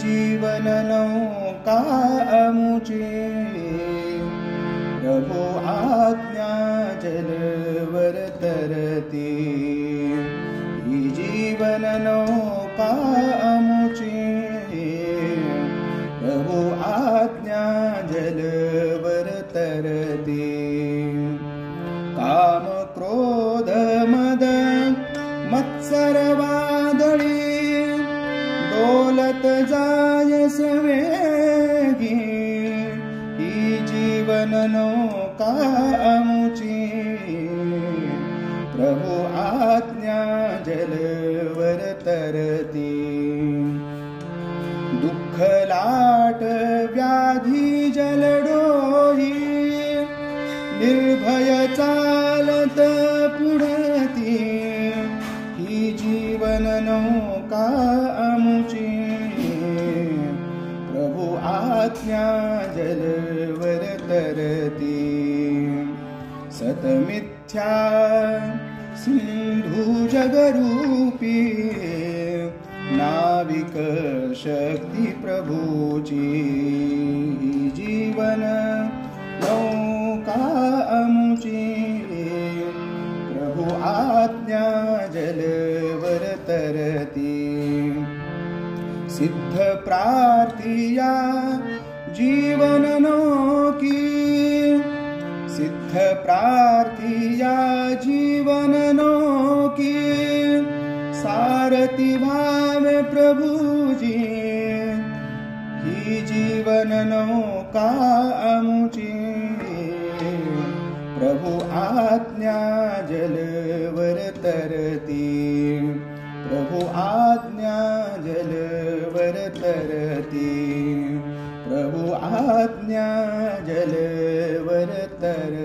जीवन नौका अमुची प्रभु आज्ञा जलवर तरती ही जीवन नौका अमुची प्रभु आज्ञा जलवर तरती काम क्रोध मद मत्सर वादळी डोलत जाय सवेगी ही जीवन नौका अमुची प्रभु आज्ञा जलवर तरती दुःख लाट व्याधी जलडोही निर्भय चालत पुढती ही जीवन नौका अमुची प्रभु आज्ञा जलवर तरती सतमिथ्या सिंधु जगरूपी नाविक शक्ती प्रभुची जीवन नौका अमुची प्रभु आज्ञा जलवर तरती सिद्ध प्रार्थिया जीवन नौकी सिद्ध प्रार्थिया जीवन नौकी सारथी भाव प्रभुजी ही जीवन नौका अमुची प्रभु आज्ञा जलवर तरती प्रभु आज्ञा जलवर तरती प्रभु आज्ञा जलवर तरती।